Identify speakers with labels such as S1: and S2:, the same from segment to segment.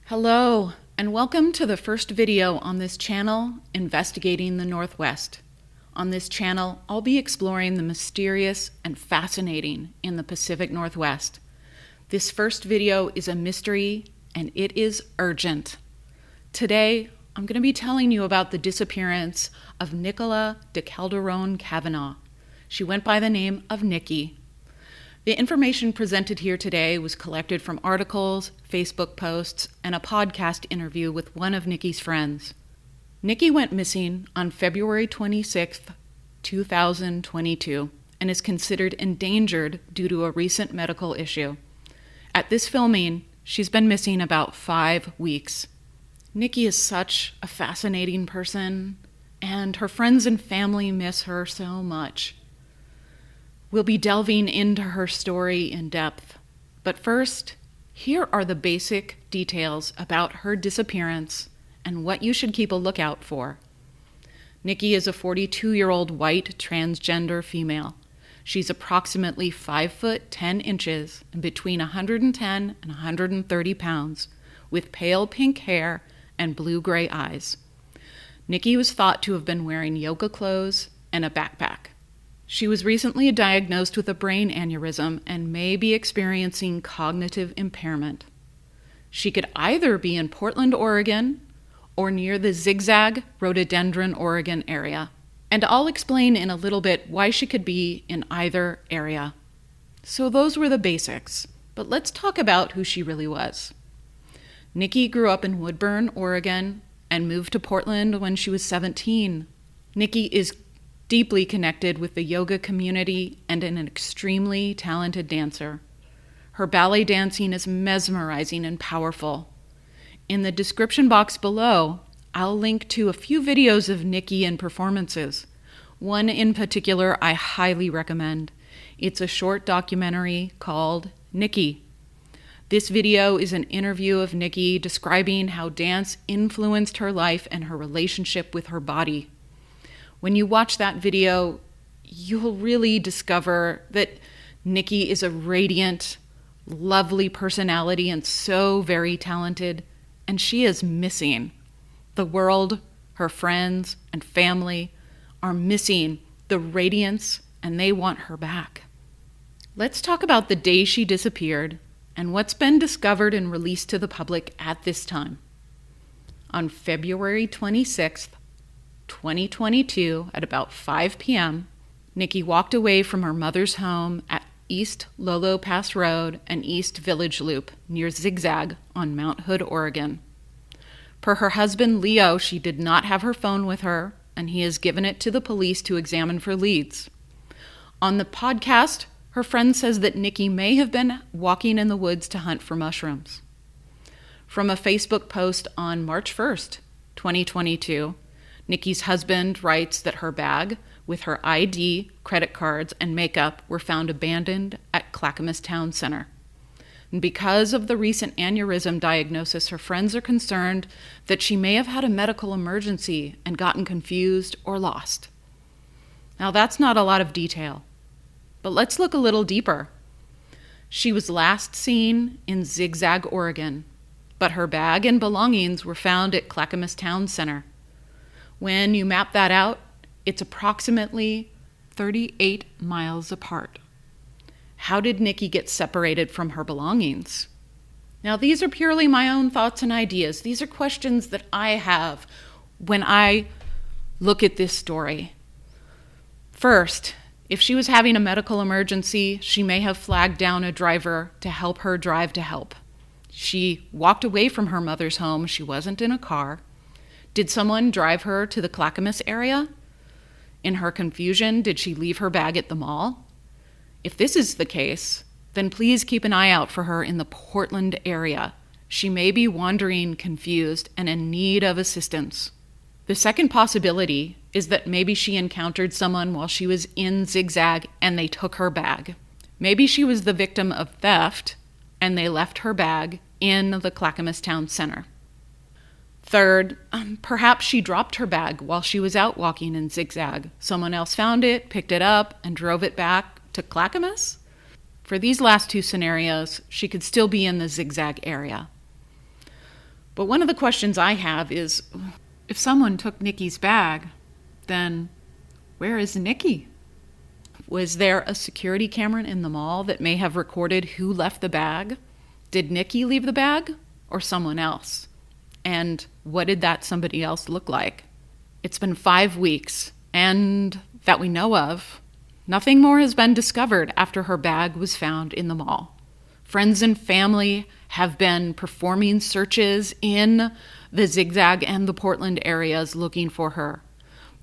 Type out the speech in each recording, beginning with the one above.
S1: Hello, and welcome to the first video on this channel, Investigating the Northwest. On this channel, I'll be exploring the mysterious and fascinating in the Pacific Northwest. This first video is a mystery, and it is urgent. Today, I'm going to be telling you about the disappearance of Niqola de Calderon Cavanaugh. She went by the name of Niqi. The information presented here today was collected from articles, Facebook posts, and a podcast interview with one of Niqi's friends. Niqi went missing on February 26, 2022, and is considered endangered due to a recent medical issue. At this filming, she's been missing about 5 weeks. Niqi is such a fascinating person, and her friends and family miss her so much. We'll be delving into her story in depth. But first, here are the basic details about her disappearance and what you should keep a lookout for. Niqi is a 42-year-old white transgender female. She's approximately 5 foot 10 inches and between 110 and 130 pounds, with pale pink hair and blue-gray eyes. Niqi was thought to have been wearing yoga clothes and a backpack. She was recently diagnosed with a brain aneurysm and may be experiencing cognitive impairment. She could either be in Portland, Oregon, or near the Zig Zag, Rhododendron, Oregon area. And I'll explain in a little bit why she could be in either area. So those were the basics, but let's talk about who she really was. Niqi grew up in Woodburn, Oregon, and moved to Portland when she was 17. Niqi is deeply connected with the yoga community and an extremely talented dancer. Her ballet dancing is mesmerizing and powerful. In the description box below, I'll link to a few videos of Niqi and performances. One in particular I highly recommend. It's a short documentary called Niqi. This video is an interview of Niqi describing how dance influenced her life and her relationship with her body. When you watch that video, you'll really discover that Niqi is a radiant, lovely personality and so very talented, and she is missing. The world, her friends, and family are missing the radiance, and they want her back. Let's talk about the day she disappeared and what's been discovered and released to the public at this time. On February 26th, 2022, at about 5 p.m., Niqi walked away from her mother's home at East Lolo Pass Road and East Village Loop near Zig Zag on Mount Hood, Oregon. Per her husband, Leo, she did not have her phone with her, and he has given it to the police to examine for leads. On the podcast, her friend says that Niqi may have been walking in the woods to hunt for mushrooms. From a Facebook post on March 1st, 2022, Niqi's husband writes that her bag with her ID, credit cards, and makeup were found abandoned at Clackamas Town Center. And because of the recent aneurism diagnosis, her friends are concerned that she may have had a medical emergency and gotten confused or lost. Now, that's not a lot of detail, but let's look a little deeper. She was last seen in Zig Zag, Oregon, but her bag and belongings were found at Clackamas Town Center. When you map that out, it's approximately 38 miles apart. How did Niqi get separated from her belongings? Now, these are purely my own thoughts and ideas. These are questions that I have when I look at this story. First, if she was having a medical emergency, she may have flagged down a driver to help her drive to help. She walked away from her mother's home. She wasn't in a car. Did someone drive her to the Clackamas area? In her confusion, did she leave her bag at the mall? If this is the case, then please keep an eye out for her in the Portland area. She may be wandering confused and in need of assistance. The second possibility is that maybe she encountered someone while she was in Zig Zag and they took her bag. Maybe she was the victim of theft and they left her bag in the Clackamas Town Center. Third, perhaps she dropped her bag while she was out walking in Zig Zag. Someone else found it, picked it up, and drove it back to Clackamas? For these last two scenarios, she could still be in the Zig Zag area. But one of the questions I have is, if someone took Niqi's bag, then where is Niqi? Was there a security camera in the mall that may have recorded who left the bag? Did Niqi leave the bag or someone else? And what did that somebody else look like? It's been 5 weeks, and that we know of, nothing more has been discovered after her bag was found in the mall. Friends and family have been performing searches in the Zig Zag and the Portland areas looking for her.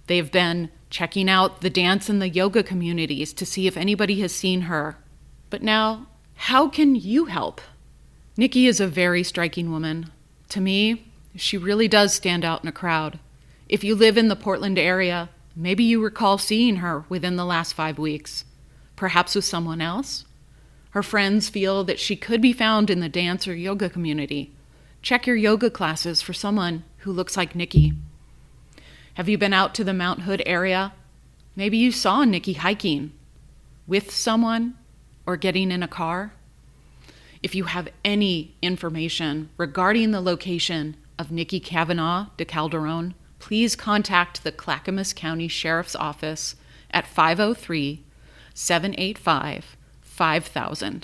S1: They've been checking out the dance and the yoga communities to see if anybody has seen her. But now, how can you help? Niqi is a very striking woman. To me, she really does stand out in a crowd. If you live in the Portland area, maybe you recall seeing her within the last 5 weeks, perhaps with someone else. Her friends feel that she could be found in the dance or yoga community. Check your yoga classes for someone who looks like Niqi. Have you been out to the Mount Hood area? Maybe you saw Niqi hiking with someone or getting in a car. If you have any information regarding the location of Niqi Cavanaugh de Calderon, please contact the Clackamas County Sheriff's Office at 503-785-5000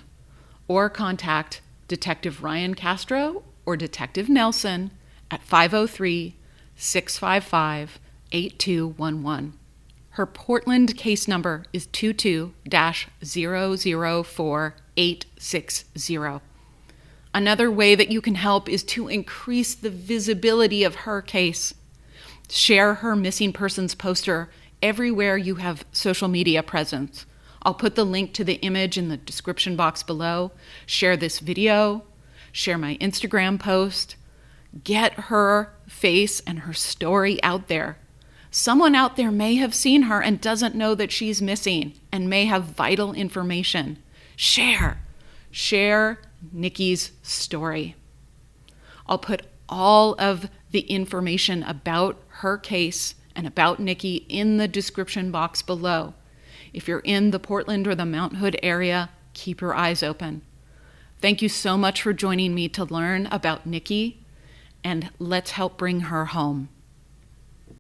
S1: or contact Detective Ryan Castro or Detective Nelson at 503-655-8211. Her Portland case number is 22-004860. Another way that you can help is to increase the visibility of her case. Share her missing persons poster everywhere you have social media presence. I'll put the link to the image in the description box below. Share this video. Share my Instagram post. Get her face and her story out there. Someone out there may have seen her and doesn't know that she's missing and may have vital information. Share Niqi's story. I'll put all of the information about her case and about Niqi in the description box below. If you're in the Portland or the Mount Hood area, keep your eyes open. Thank you so much for joining me to learn about Niqi, and let's help bring her home.